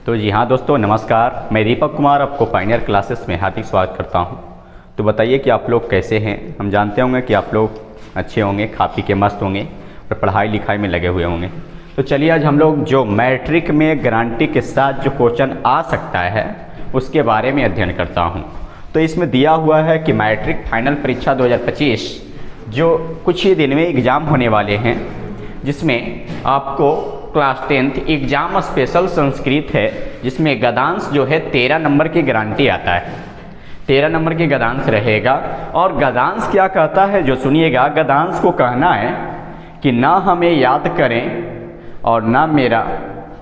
तो जी हाँ दोस्तों, नमस्कार। मैं दीपक कुमार आपको पायनियर क्लासेस में हार्दिक स्वागत करता हूँ। तो बताइए कि आप लोग कैसे हैं। हम जानते होंगे कि आप लोग अच्छे होंगे, खा पी के मस्त होंगे और पढ़ाई लिखाई में लगे हुए होंगे। तो चलिए आज हम लोग जो मैट्रिक में गारंटी के साथ जो क्वेश्चन आ सकता है उसके बारे में अध्ययन करता हूँ। तो इसमें दिया हुआ है कि मैट्रिक फाइनल परीक्षा 2025 जो कुछ ही दिन में एग्ज़ाम होने वाले हैं, जिसमें आपको class 10th exam special Sanskrit है, जिसमें गद्यांश जो है 13 नंबर की गारंटी आता है। 13 नंबर की गद्यांश रहेगा। और गद्यांश क्या कहता है जो सुनिएगा, गद्यांश को कहना है कि ना हमें याद करें और ना मेरा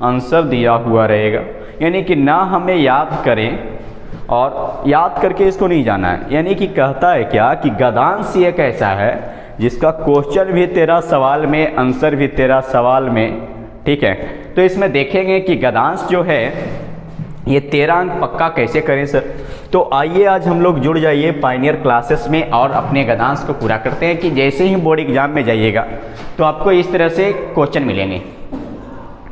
आंसर दिया हुआ रहेगा, यानी कि ना हमें याद करें और याद करके इसको नहीं जाना है। यानी कि कहता है क्या कि गद्यांश एक ऐसा है जिसका क्वेश्चन भी 13 सवाल में, आंसर भी 13 सवाल में। ठीक है, तो इसमें देखेंगे कि गद्यांश जो है ये 13 अंक पक्का कैसे करें सर। तो आइए आज हम लोग जुड़ जाइए पायनियर क्लासेस में और अपने गद्यांश को पूरा करते हैं कि जैसे ही बोर्ड एग्जाम में जाइएगा तो आपको इस तरह से क्वेश्चन मिलेंगे।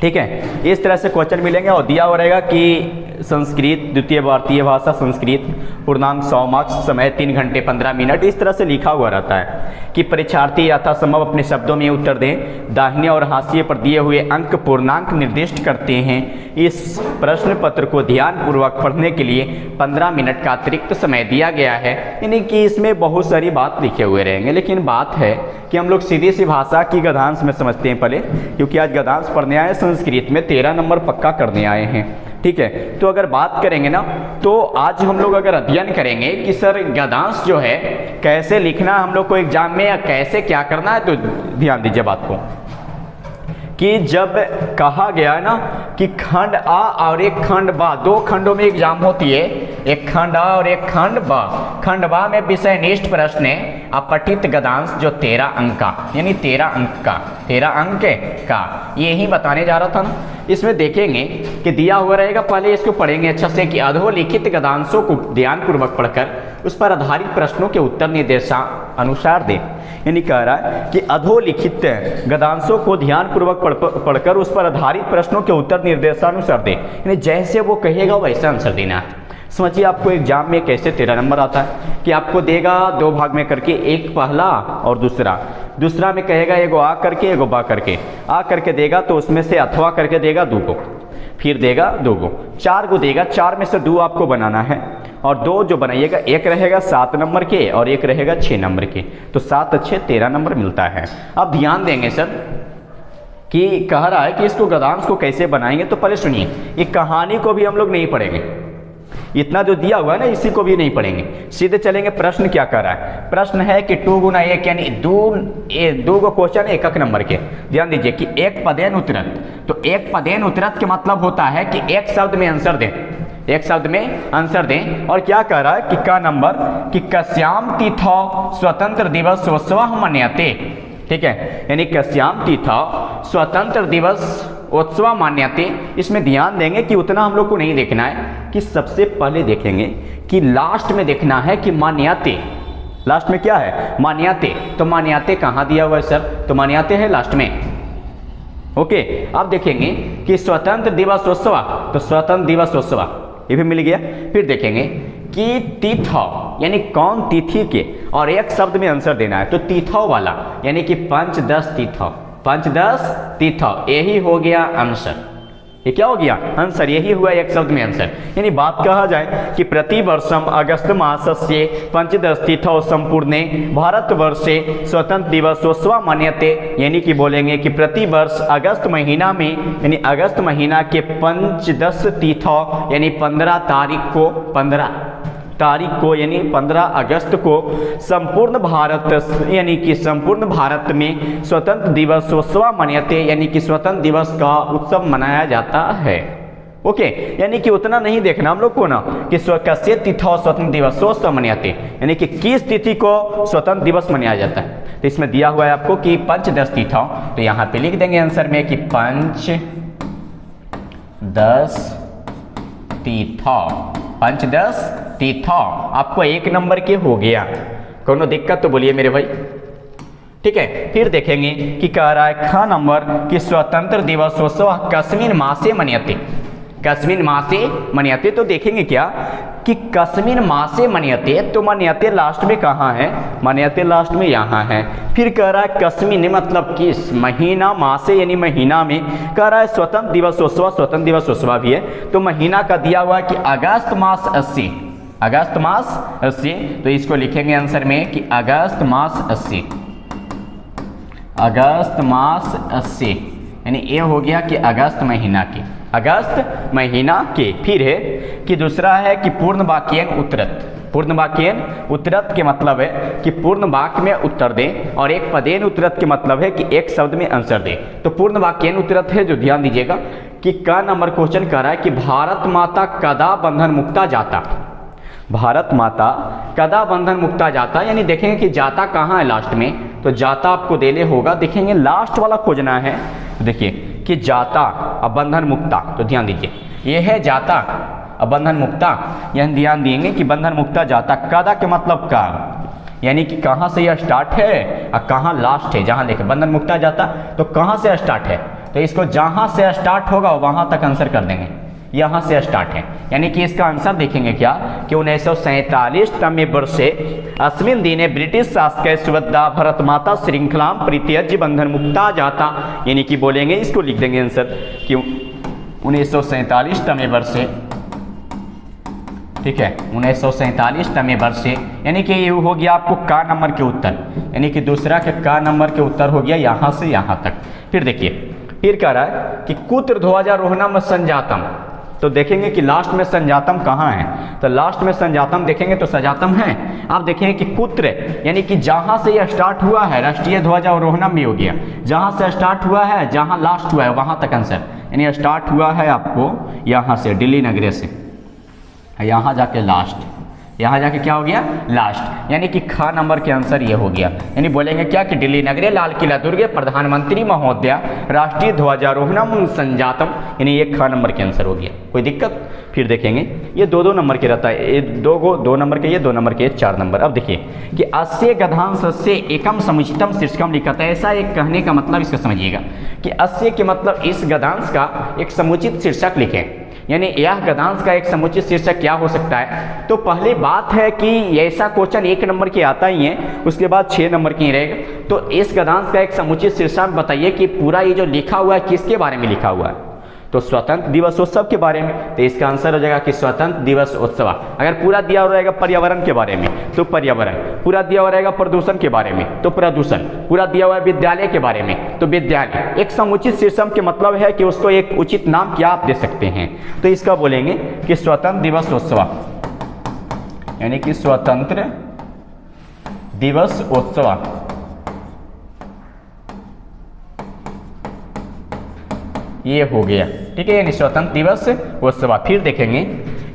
ठीक है, इस तरह से क्वेश्चन मिलेंगे और दिया हो रहेगा कि संस्कृत द्वितीय भारतीय भाषा संस्कृत पूर्णांक 100 मार्क्स, समय 3 घंटे 15 मिनट, इस तरह से लिखा हुआ रहता है कि परीक्षार्थी यथासंभव अपने शब्दों में उत्तर दें। दाहिने और हाशिए पर दिए हुए अंक पूर्णांक निर्दिष्ट करते हैं। इस प्रश्न पत्र को ध्यानपूर्वक पढ़ने के लिए 15 मिनट का अतिरिक्त समय दिया गया है। यानी कि इसमें बहुत सारी बात लिखे हुए रहेंगे, लेकिन बात है कि हम लोग सीधी सी भाषा की गद्यांश में समझते हैं पहले, क्योंकि आज गद्यांश पढ़ने आए संस्कृत में 13 नंबर पक्का करने आए हैं। ठीक है, तो अगर बात करेंगे ना तो आज हम लोग अगर अध्ययन करेंगे कि सर गद्यांश जो है कैसे लिखना है हम लोग को एग्जाम में या कैसे क्या करना है, तो ध्यान दीजिए बात को कि जब कहा गया है ना कि खंड आ और एक खंड बा, 2 खंडों में एग्जाम होती है, एक खंड आ और एक खंड बा। खंड बा में विषयनिष्ठ प्रश्न है अपठित गद्यांश जो 13 अंक का, यानी 13 अंक का यही बताने जा रहा था ना। इसमें देखेंगे कि दिया हुआ रहेगा, पहले इसको पढ़ेंगे अच्छा से कि अधोलिखित गद्यांशों को ध्यानपूर्वक पढ़कर उस पर आधारित प्रश्नों के उत्तर निर्देशानुसार दें। यानी कह रहा है कि अधोलिखित गद्यांशों को ध्यानपूर्वक पढ़कर उस पर आधारित प्रश्नों के उत्तर निर्देशानुसार दें, यानी जैसे वो कहेगा वैसा आंसर देना है। समझिए आपको एग्जाम में कैसे 13 नंबर आता है कि आपको देगा 2 भाग में करके, एक पहला और दूसरा में कहेगा एगो आ करके एगो बा करके। आ करके देगा तो उसमें से अथवा करके देगा 2 को, फिर देगा 2 को, 4 को देगा, 4 में से 2 आपको बनाना है और 2 जो बनाइएगा, एक रहेगा 7 नंबर के और एक रहेगा 6 नंबर के, तो 7 अच्छे 13 नंबर मिलता है। अब ध्यान देंगे सर कि कह रहा है कि इसको गद्यांश को कैसे बनाएंगे। तो पहले सुनिए, ये कहानी को भी हम लोग नहीं पढ़ेंगे, इतना जो दिया हुआ है ना इसी को भी नहीं पढ़ेंगे, सीधे चलेंगे। प्रश्न क्या कर रहा है, प्रश्न है कि 2 गुना 1 यानी 2 को क्वेश्चन 1 नंबर के। ध्यान दीजिए कि एक पदेन उत्तरत, तो एक पदेन उत्तरत के मतलब होता है कि एक शब्द में आंसर दें, एक शब्द में आंसर दें। और क्या कह रहा है कि का नंबर कि कस्याम तीर्थ स्वतंत्र दिवस उत्सव मनाते। ठीक है, यानी कस्याम तीर्थ स्वतंत्र दिवस उत्सव मान्यते। इसमें ध्यान देंगे कि उतना हम लोग को नहीं देखना है, कि सबसे पहले देखेंगे कि लास्ट में देखना है कि मान्यते, लास्ट में क्या है मान्यते। तो मान्यते कहाँ दिया हुआ है सर, तो मान्यते है लास्ट में। ओके, अब देखेंगे कि स्वतंत्र दिवस उत्सव, तो स्वतंत्र दिवस उत्सव ये भी मिल गया। फिर देखेंगे कि तिथ यानी कौन तिथि के, और एक शब्द में आंसर देना है, तो तिथौ वाला यानी कि 5-10 तिथ, 5-10 तिथ, यही हो गया आंसर। ये क्या हो गया आंसर, यही हुआ एक शब्द में आंसर। यानी बात कहा जाए कि प्रतिवर्षम अगस्त मासस्य 5-10 तिथौ संपूर्णे भारतवर्षे स्वतंत्र दिवसोत्सव मान्यते। यानी कि बोलेंगे कि प्रतिवर्ष अगस्त महीना में, यानी अगस्त महीना के 5-10 तिथौ यानी 15 तारीख को यानी 15 अगस्त को संपूर्ण भारत यानी कि संपूर्ण भारत में स्वतंत्र दिवसोत्सव मनाते, यानी कि स्वतंत्र दिवस का उत्सव मनाया जाता है। ओके, यानी कि उतना नहीं देखना हम लोग को ना कि कस्य तिथौ स्वतंत्र दिवसोत्सव मनाते, यानी कि किस तिथि को स्वतंत्र दिवस मनाया जाता है। तो इसमें दिया हुआ है आपको कि 5-10 तिथौ, तो यहाँ पे लिख देंगे आंसर में कि 5-10 तिथौ, 5-10 तिथौ आपको 1 नंबर के हो गया। कोनो दिक्कत तो बोलिए मेरे भाई। ठीक है, फिर देखेंगे कि कह रहा है ख नंबर कि स्वतंत्र दिवसोत्सव कस्मिन मासे मनाते। कस्मिन मासे मन्यते, तो देखेंगे क्या कि कस्मिन मासे मन्यते, तो मन्यते लास्ट में कहाँ है, मन्यते लास्ट में यहाँ है। फिर कह रहा है कस्मिन मतलब किस महीना, मासे यानी महीना में, कह रहा है स्वतंत्र दिवसोत्सव, स्वतंत्र दिवसोत्सव भी है, तो महीना का दिया हुआ है कि अगस्त मास 80, अगस्त मास 80, तो इसको लिखेंगे आंसर में कि अगस्त मास 80, अगस्त मास 80, यानी ये हो गया कि अगस्त महीना के, अगस्त महीना के। फिर है कि दूसरा है कि पूर्ण वाक्यन उत्तरत, पूर्ण वाक्यन उत्तरत के मतलब है कि पूर्ण वाक्य में उत्तर दें, और एक पदेन उत्तरत के मतलब है कि एक शब्द में आंसर दें। तो पूर्ण वाक्यन उत्तरत है जो ध्यान दीजिएगा कि का नंबर क्वेश्चन कर रहा है कि भारत माता कदा बंधन मुक्ता जाता, भारत माता कदा बंधन मुक्ता जाता, यानी देखेंगे कि जाता कहाँ है लास्ट में, तो जाता आपको देने होगा, देखेंगे लास्ट वाला खोजना है, देखिए कि जाता अब बंधन मुक्ता, तो ध्यान दीजिए ये है जाता अब बंधन मुक्ता, यह ध्यान देंगे कि बंधन मुक्ता जाता, कदा के मतलब का, यानी कि कहाँ से यह स्टार्ट है और कहाँ लास्ट है, जहाँ देखें बंधन मुक्ता जाता तो कहाँ से स्टार्ट है, तो इसको जहाँ से स्टार्ट होगा वहाँ तक आंसर कर देंगे, यहाँ से स्टार्ट है, यानी कि इसका आंसर देखेंगे क्या कि 1947 वर्षे अस्मिन् दिने ब्रिटिश शासक सुवद्धा भारत माता श्रृंखला परित्यज्य बंधन मुक्ता जाता, यानी कि बोलेंगे इसको लिख देंगे आंसर कि 1947 वर्षे, ठीक है 1947 वर्षे, यानी कि ये हो गया आपको का नंबर के उत्तर, यानी कि दूसरा के का नंबर के उत्तर हो गया यहाँ से यहाँ तक। फिर देखिए फिर कह रहा है कि कुत्र ध्वजारोहणम संजातम, तो देखेंगे कि लास्ट में संजातम कहाँ है, तो लास्ट में संजातम देखेंगे तो संजातम है। आप देखेंगे कि कुत्र यानी कि जहाँ से यह स्टार्ट हुआ है, राष्ट्रीय ध्वजारोहणम भी हो गया, जहाँ से स्टार्ट हुआ है जहाँ लास्ट हुआ है वहाँ तक आंसर, यानी स्टार्ट हुआ है आपको यहाँ से दिल्ली नगरी से, यहाँ जाके लास्ट, यहाँ जाके क्या हो गया लास्ट, यानी कि खा नंबर के आंसर ये हो गया, यानी बोलेंगे क्या कि दिल्ली नगरी लाल किला दुर्गे प्रधानमंत्री महोदया राष्ट्रीय ध्वजारोहणम संजातम, यानी ये खा नंबर के आंसर हो गया। कोई दिक्कत? फिर देखेंगे ये दो नंबर के रहता है, ये दो नंबर के, ये 2 नंबर के, 4 नंबर। अब देखिए कि अस्य गधांश से एकम समुचितम शीर्षकम लिखा था, ऐसा एक कहने का मतलब इसका समझिएगा कि अस्य के मतलब इस गधांश का एक समुचित शीर्षक लिखें, यानी यह गधांश का एक समुचित शीर्षक क्या हो सकता है। तो पहली बात है कि ऐसा क्वेश्चन 1 नंबर की आता ही है, उसके बाद 6 नंबर की रहेगा। तो इस गधांश का एक समुचित शीर्षक बताइए कि पूरा ये जो लिखा हुआ है किसके बारे में लिखा हुआ है, तो स्वतंत्र दिवसोत्सव के बारे में, तो इसका आंसर हो जाएगा कि स्वतंत्र दिवसोत्सव। अगर पूरा दिया हो रहेगा पर्यावरण के बारे में तो पर्यावरण, पूरा दिया हुआ रहेगा प्रदूषण के बारे में तो प्रदूषण, पूरा दिया हुआ है विद्यालय के बारे में तो विद्यालय। एक समुचित शीर्षक के मतलब है कि उसको एक उचित नाम क्या आप दे सकते हैं, तो इसका बोलेंगे कि स्वतंत्र दिवसोत्सव, यानी कि स्वतंत्र दिवसोत्सव, ये हो गया, ठीक है, यानी स्वतंत्र दिवस उत्सव। फिर देखेंगे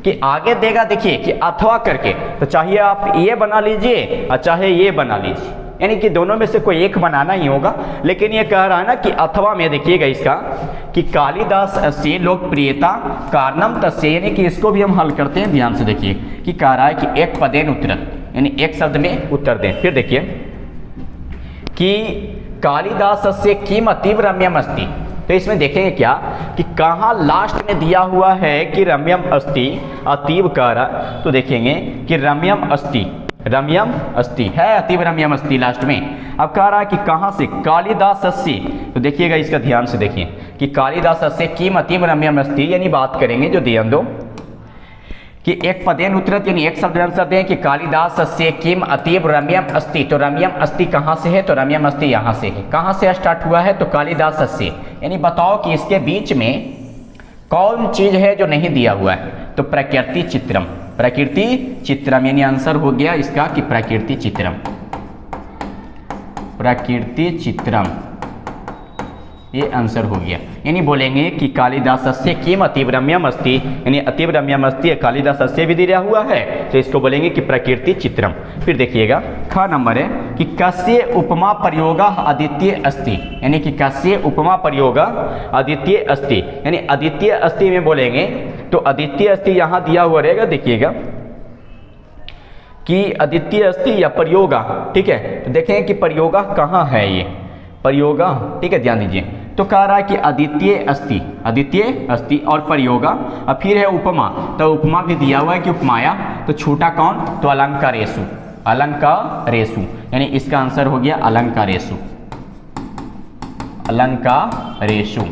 कि आगे देगा, देखिए कि अथवा करके, तो चाहे आप ये बना लीजिए और चाहे ये बना लीजिए, यानी कि दोनों में से कोई एक बनाना ही होगा। लेकिन ये कह रहा है ना कि अथवा में देखिएगा इसका कि कालिदास से लोकप्रियता कारणम तस्य, यानी कि इसको भी हम हल करते हैं, ध्यान से देखिए कि कह रहा है कि एक पदेन उत्तरत, यानी एक शब्द में उत्तर दें। फिर देखिए कि कालिदास से किम अतीव रम्यम अस्ति, तो इसमें देखेंगे क्या कि कहाँ लास्ट में दिया हुआ है कि रम्यम अस्ति अतीव कह रहा, तो देखेंगे कि रम्यम अस्ति, रम्यम अस्ति है, अतीव रम्यम अस्ति लास्ट में। अब कह रहा है कि कहाँ से, कालिदास से, तो देखिएगा इसका ध्यान से देखिए कि कालिदास से किम अतीव रम्यम अस्ति, यानी बात करेंगे जो ध्यान दो कि एक पदेन उत्तरत, यानी एक शब्द आंसर दें कि कालिदास से किम अतीव रम्यम अस्ति, तो रम्यम अस्ति कहाँ से है, तो रम्यम अस्ति यहाँ से है। कहाँ से स्टार्ट हुआ है, तो कालिदास से, यानी बताओ कि इसके बीच में कौन चीज है जो नहीं दिया हुआ है, तो प्रकृति चित्रम, प्रकृति चित्रम, यानी आंसर हो गया इसका कि प्रकृति चित्रम, प्रकृति चित्रम, ये आंसर हो गया। यानी बोलेंगे कि कालिदास से किम अतीव रम्यम अस्ति, यानी अतीव रम्यम अस्ति कालिदास से भी दिया हुआ है, तो इसको बोलेंगे कि प्रकृति चित्रम। फिर देखिएगा ख नंबर है कि कस्य उपमा प्रयोग अद्वितीय अस्ति, यानी कि कस्य उपमा प्रयोग अद्वितीय अस्ति, यानी अद्वितीय अस्ति में बोलेंगे तो अद्वितीय अस्ति यहाँ दिया हुआ रहेगा, देखिएगा कि अद्वितीय अस्ति या प्रयोगा, ठीक है। तो देखें कि प्रयोगा कहाँ है, ये प्रयोगा, ठीक है, ध्यान दीजिए तो कह रहा है कि अद्वितीय अस्ति और प्रयोगा, और फिर है उपमा, तो उपमा भी दिया हुआ है कि उपमाया, तो छोटा कौन, तो अलंकारेषु, यानी इसका आंसर हो गया अलंकारेषु।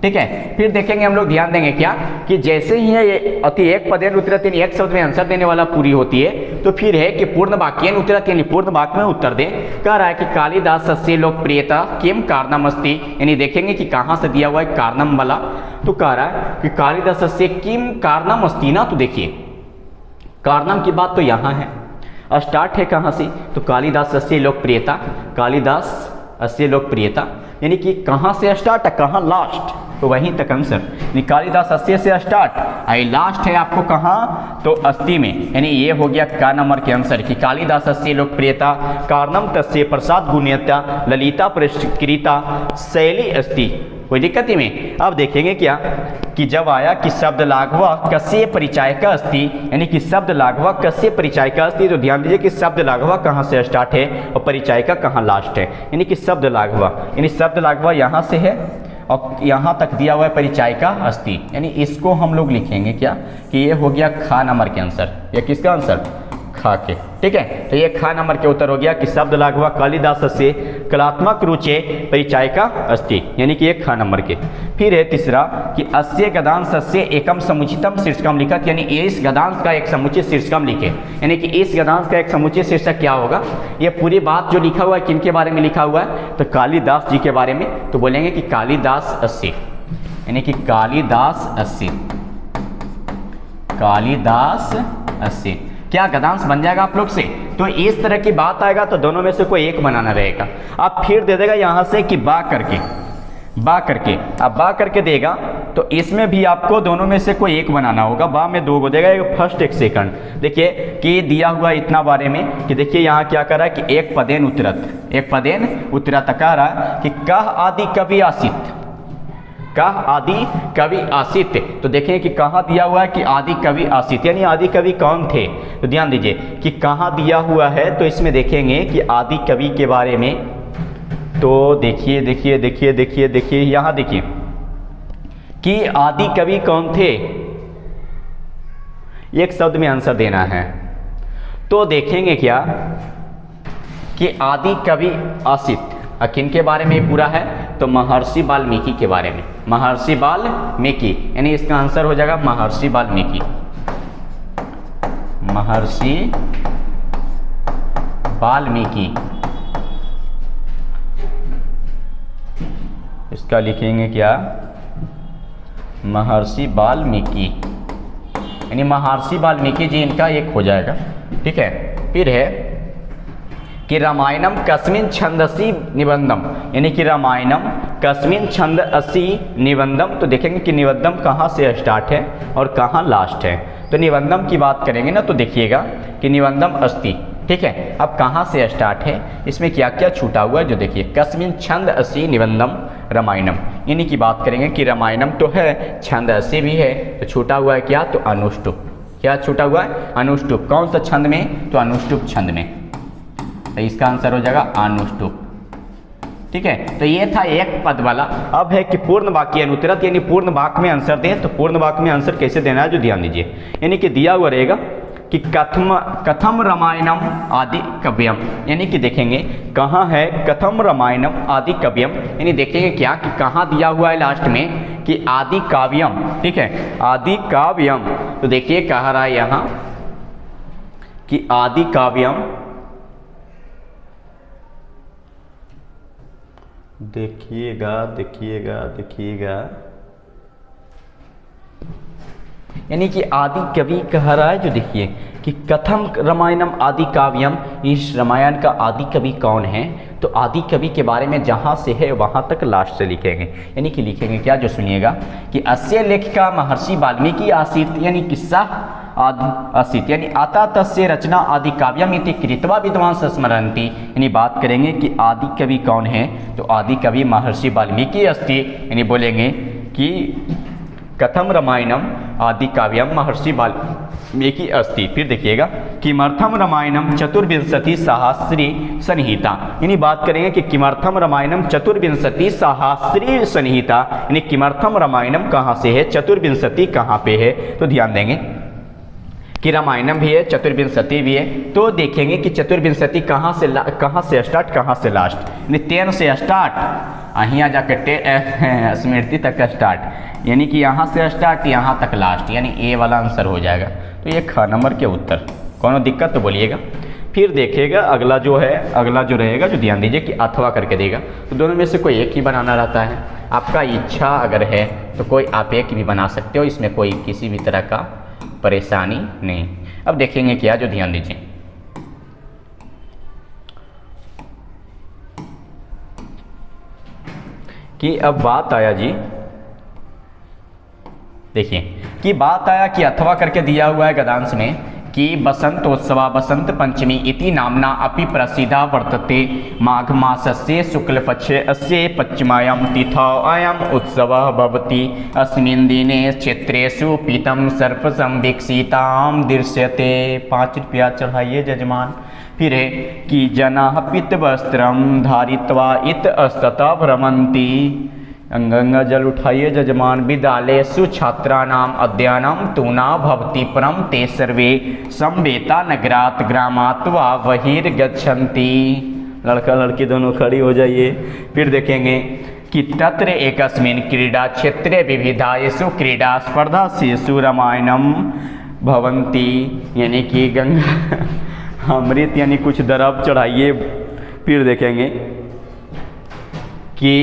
ठीक है, फिर देखेंगे हम लोग, ध्यान देंगे क्या कि जैसे ही ये अति एक पदेन उत्तरत यानी एक शब्द में आंसर देने वाला पूरी होती है, तो फिर है कि पूर्ण वाक्येन उत्तरत यानी पूर्ण वाक्य में उत्तर दें। कह रहा है कि कालिदासस्य लोकप्रियता किम कारणम अस्ति, यानी देखेंगे कि कहाँ से दिया हुआ है कारणम वाला, तो कह रहा है कि कालिदासस्य किम कारणम अस्ति ना, तो देखिए कारणम की बात तो यहाँ है, स्टार्ट है कहाँ से, तो कालिदासस्य लोकप्रियता, यानी कि कहाँ से स्टार्ट है, कहाँ लास्ट, तो वहीं तक आंसर। कालिदास अस्सी से स्टार्ट आई लास्ट है आपको कहाँ, तो अस्ति में, यानी ये हो गया का नंबर के आंसर कि कालिदास अस्सी लोकप्रियता कारणम तस्य प्रसाद गुण्यता ललिता परिष्कृता शैली अस्ति, कोई दिक्कत ही में। अब देखेंगे क्या कि जब आया कि शब्द लाघवा कस्य परिचय का अस्ति, यानी कि शब्द लाघवा कस्य परिचय का अस्ति, तो ध्यान दीजिए कि शब्द लाघवा कहाँ से स्टार्ट है और परिचय का कहाँ लास्ट है, यानी कि शब्द लाघवा यहाँ से है और यहाँ तक दिया हुआ है परिचय का अस्ति, यानी इसको हम लोग लिखेंगे क्या कि ये हो गया खा नंबर के आंसर, ये किसका आंसर, खा के। ठीक है, तो ये खा नंबर के उत्तर हो गया कि शब्द लाघवा कालिदास से कलात्मक रुचे परिचय का अस्ति, यानी कि ये खा नंबर के। फिर है तीसरा कि अस्य गदांश से एकम समुचितम शीर्षकम लिखत, यानी इस गदांश का एक समुचित शीर्षकम लिखे, यानी कि इस गदांश का एक समुचित शीर्षक क्या होगा, ये पूरी बात जो लिखा हुआ है किनके बारे में लिखा हुआ है, तो कालिदास जी के बारे में, तो बोलेंगे कि कालिदास अस्सी, यानी कि कालिदास अस्सी। क्या गदांश बन जाएगा आप लोग से, तो इस तरह की बात आएगा तो दोनों में से कोई एक बनाना रहेगा। अब फिर दे देगा यहाँ से कि बा करके, अब बा करके देगा तो इसमें भी आपको दोनों में से कोई एक बनाना होगा। बा में दो को देगा, एक फर्स्ट एक सेकंड। देखिए कि दिया हुआ इतना बारे में कि देखिए यहाँ क्या कर रहा है कि एक पदेन उत्तरत कह रहा है कि कह आदि कवि आसित, तो देखें कि कहाँ दिया हुआ है कि आदि कवि आसित, यानी आदि कवि कौन थे, तो ध्यान दीजिए कि कहाँ दिया हुआ है, तो इसमें देखेंगे कि आदि कवि के बारे में, तो देखिए यहाँ देखिए कि आदि कवि कौन थे, एक शब्द में आंसर देना है, तो देखेंगे क्या कि आदि कवि आसित किन के बारे में पूरा है, तो महर्षि वाल्मीकि के बारे में, महर्षि वाल्मीकि, यानी इसका आंसर हो जाएगा महर्षि वाल्मीकि। इसका लिखेंगे क्या, महर्षि वाल्मीकि, यानी महर्षि वाल्मीकि जी इनका एक हो जाएगा। ठीक है, फिर है कि रामायणम कस्मिन छंदसी निबंधम, यानी कि रामायणम कस्मिन छंदसी निबंधम, तो देखेंगे कि निबंधम कहाँ से स्टार्ट है और कहाँ लास्ट है, तो निबंधम की बात करेंगे ना, तो देखिएगा कि निबंधम अस्ति। ठीक है, अब कहाँ से स्टार्ट है, इसमें क्या क्या छूटा हुआ है, जो देखिए कस्मिन छंद असी निबंधम रामायणम, इन्हीं की बात करेंगे कि रामायणम तो है, छंद असी भी है, तो छूटा हुआ है क्या, तो अनुष्टुप। क्या छूटा हुआ है, अनुष्टुप। कौन सा छंद में, तो अनुष्टुप छंद में, तो इसका आंसर हो जाएगा अनुष्टुप। ठीक है, तो ये था एक पद वाला। अब है कि पूर्ण वाक्य अनुत्तरत, यानी पूर्ण वाक्य में आंसर दें, तो पूर्ण वाक्य में आंसर कैसे देना है, जो ध्यान दीजिए, यानी कि दिया हुआ रहेगा कि कथम रामायणम आदि कव्यम, यानी कि देखेंगे कहाँ है कथम रामायणम आदि कव्यम, यानी देखेंगे क्या कि कहाँ दिया हुआ है लास्ट में कि आदि काव्यम। ठीक है, आदि काव्यम, तो देखिए कह रहा है यहाँ कि आदि काव्यम, देखिएगा यानी कि आदि कवि कह रहा है, जो देखिए कि कथम रामायणम आदि काव्यम, इस रामायण का आदि कवि कौन है, तो आदि कवि के बारे में जहाँ से है वहाँ तक लास्ट से लिखेंगे, यानी कि लिखेंगे क्या, जो सुनिएगा कि अस्य लेखिका महर्षि वाल्मीकि आसीत, यानी किस्सा आदि आसीत, यानी आता तस्य रचना आदि काव्यम इति कृत्वा विद्वांस स्मरन्ति, यानी बात करेंगे कि आदि कवि कौन है, तो आदि कवि महर्षि वाल्मीकि अस्ति, यानी बोलेंगे कि कथम रामायणम आदि काव्यम महर्षि वाल्मीकि अस्ति। फिर देखिएगा किमर्थम रामायणम चतुर्विंशति सहस्री संहिता, यानी बात करेंगे कि किमर्थम रामायणम चतुर्विंशति सहस्री संहिता, यानी किमर्थम रामायणम कहाँ से है, चतुर्विंशति कहाँ पे है। तो ध्यान देंगे कि रामायणम भी है, चतुर्विंशति भी है। तो देखेंगे कि चतुर्विंशति कहाँ से स्टार्ट, कहाँ से लास्ट, यानी 10 से स्टार्ट यहाँ जाकर स्मृति तक का स्टार्ट, यानी कि यहाँ से स्टार्ट यहाँ तक लास्ट, यानी ए वाला आंसर हो जाएगा। तो ये ख नंबर के उत्तर, कोनो दिक्कत तो बोलिएगा। फिर देखिएगा अगला जो रहेगा, जो ध्यान दीजिए कि अथवा करके देगा, तो दोनों में से कोई एक ही बनाना रहता है। आपका इच्छा अगर है तो कोई आप एक भी बना सकते हो, इसमें कोई किसी भी तरह का परेशानी नहीं। अब देखेंगे क्या, जो ध्यान दीजिए कि अब बात आया जी, देखिए कि बात आया कि अथवा करके दिया हुआ है गद्यांश में कि बसंतोत्सवा बसंत पंचमी इति नामना अपि प्रसिद्धा वर्तते माघ मासस्य शुक्लपक्षे अस्य पश्चिमायां तिथौ अयम् उत्सवः भवति अस्मिन् दिने क्षेत्रेषु पीतं सर्पसंवीक्षितां दृश्यते। 5 रुपया चढ़ाइए जजमान। फिर है कि जनाः पीतवस्त्रं धारित्वा इतस्ततः भ्रमन्ति। गंगा जल उठाइए जजमान। विद्यालयेषु छात्राणाम् अध्ययनं तु न भवति परं ते सर्वे समवेता नगरात् ग्रामात् वा बहिर्गच्छन्ति। लड़का लड़की दोनों खड़ी हो जाइए। फिर देखेंगे कि तत्र एकस्मिन् क्रीडा क्षेत्रे विविधासु क्रीडा स्पर्धासु रामायणं भवन्ति, यानी कि गंगा अमृत यानी कुछ द्रव चढ़ाइए। फिर देखेंगे कि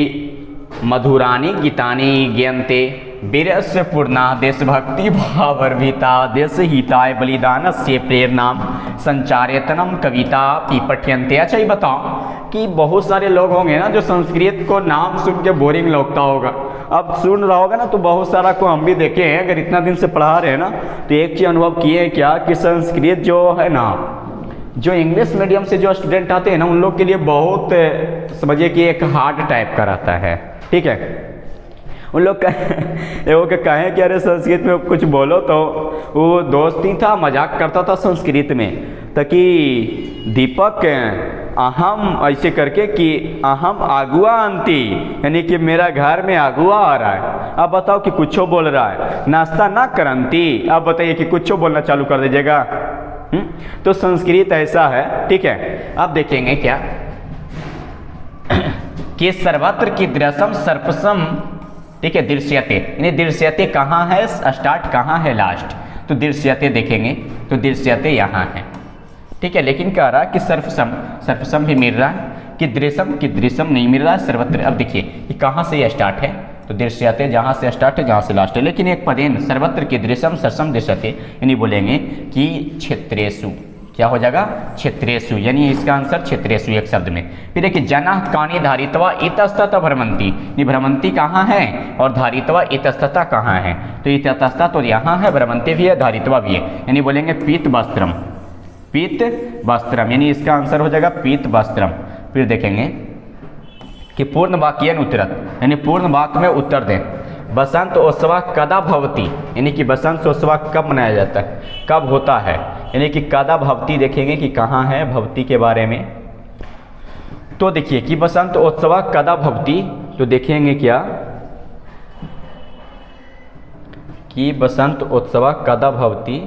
मधुरानी गीतानि ज्ञान्ते वीरस्य पूर्णा देशभक्ति भावर्भिता देशहिताय बलिदानस्य प्रेरणां संचारयतनं कविता भी पठ्यन्ते। अच्छा ये बताओ कि बहुत सारे लोग होंगे ना जो संस्कृत को नाम सुन के बोरिंग लगता होगा। अब सुन रहा होगा ना तो बहुत सारा को हम भी देखे हैं, अगर इतना दिन से पढ़ा रहे हैं ना तो एक चीज़ अनुभव किए हैं क्या कि संस्कृत जो है ना, जो इंग्लिश मीडियम से जो स्टूडेंट आते हैं ना उन लोग के लिए बहुत समझिए कि एक हार्ड टाइप का रहता है। ठीक है, उन लोग कहें कि अरे संस्कृत में कुछ बोलो, तो वो दोस्त ही था मजाक करता था संस्कृत में, ताकि दीपक अहम ऐसे करके कि अहम आगुआ अंती, यानी कि मेरा घर में आगुआ आ रहा है। अब बताओ कि कुछो बोल रहा है, नाश्ता ना करंती। अब बताइए कि कुछो बोलना चालू कर दीजिएगा। तो संस्कृत ऐसा है। ठीक है, अब देखेंगे क्या कि सर्वत्र की दृश्यम सर्पसम, ठीक है, दृश्यते, यानी दृश्यते कहाँ है, स्टार्ट कहाँ है, लास्ट। तो दृश्यते देखेंगे तो दृश्यते यहाँ है। ठीक है, लेकिन कह रहा है कि सर्पसम भी मिल रहा है, कि दृश्यम नहीं मिल रहा है, सर्वत्र। अब देखिए कि कहाँ से यह स्टार्ट है, तो दृश्यते जहाँ से स्टार्ट है जहाँ से लास्ट है। लेकिन एक पदेन सर्वत्र की दृश्यम सरसम दृश्यते, यानी बोलेंगे कि क्षेत्रेषु, क्या हो जाएगा, क्षेत्रेषु, यानी इसका आंसर क्षेत्रेषु एक शब्द में। फिर देखिए जना कानी धारित्वा इतस्ततः भ्रमंती, ये भ्रमंती कहाँ है और धारित्वा इतस्ततः कहाँ है। तो इतस्ततः तो यहाँ है, भ्रमंती भी है, धारित्वा भी है, यानी बोलेंगे पीत वस्त्रम, पीत वस्त्रम, यानी इसका आंसर हो जाएगा पीत वस्त्रम। फिर देखेंगे कि पूर्ण वाक्यन उत्तरत, यानी पूर्ण वाक्य में उत्तर दें। बसंत उत्सव कदा भवती, यानी कि बसंत उत्सव कब मनाया जाता है, कब होता है, यानी कि कदा भवती देखेंगे कि कहाँ है भवती के बारे में। तो देखिए कि बसंत उत्सव कदा भवती, तो देखेंगे क्या कि बसंत उत्सव कदा भवती,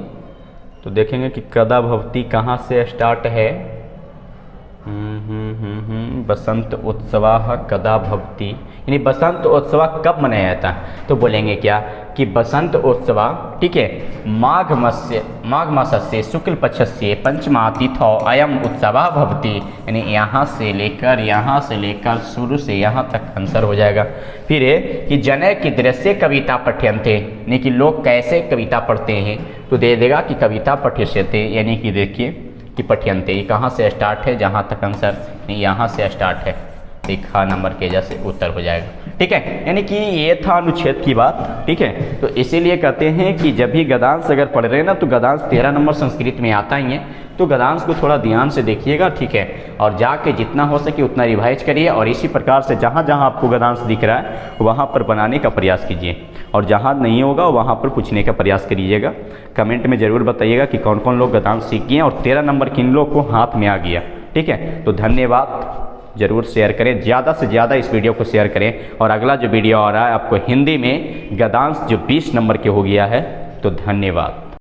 तो देखेंगे कि कदा भवती कहाँ से स्टार्ट है। बसंत उत्सव कदा भवती, यानी बसंत उत्सव कब मनाया जाता है। तो बोलेंगे क्या कि बसंत उत्सव, ठीक है, माघ मासस्य शुक्ल पक्षस्य पंचमा तिथौ अयम उत्सव भवति, यानी यहाँ से लेकर शुरू से यहाँ तक आंसर हो जाएगा। फिर है कि जनय की दृश्य कविता पठ्यन्ते, यानी कि लोग कैसे कविता पढ़ते हैं, तो दे देगा कि कविता पठ्यते, यानी कि देखिए कि पठ्यन्ते, ये कहाँ से स्टार्ट है, जहाँ तक आंसर यहाँ से स्टार्ट है, तो 1 नंबर के जैसे उत्तर हो जाएगा। ठीक है, यानी कि ये था अनुच्छेद की बात। ठीक है, तो इसीलिए कहते हैं कि जब भी गद्यांश अगर पढ़ रहे हैं ना, तो गद्यांश 13 नंबर संस्कृत में आता ही है, तो गद्यांश को थोड़ा ध्यान से देखिएगा। ठीक है, और जाके जितना हो सके उतना रिवाइज करिए, और इसी प्रकार से जहाँ जहाँ आपको गद्यांश दिख रहा है वहाँ पर बनाने का प्रयास कीजिए, और जहाँ नहीं होगा वहाँ पर पूछने का प्रयास करिएगा। कमेंट में ज़रूर बताइएगा कि कौन कौन लोग गद्यांश सीख गए और 13 नंबर किन लोग को हाथ में आ गया। ठीक है, तो धन्यवाद। ज़रूर शेयर करें, ज़्यादा से ज़्यादा इस वीडियो को शेयर करें, और अगला जो वीडियो आ रहा है आपको हिंदी में गद्यांश जो 20 नंबर के हो गया है। तो धन्यवाद।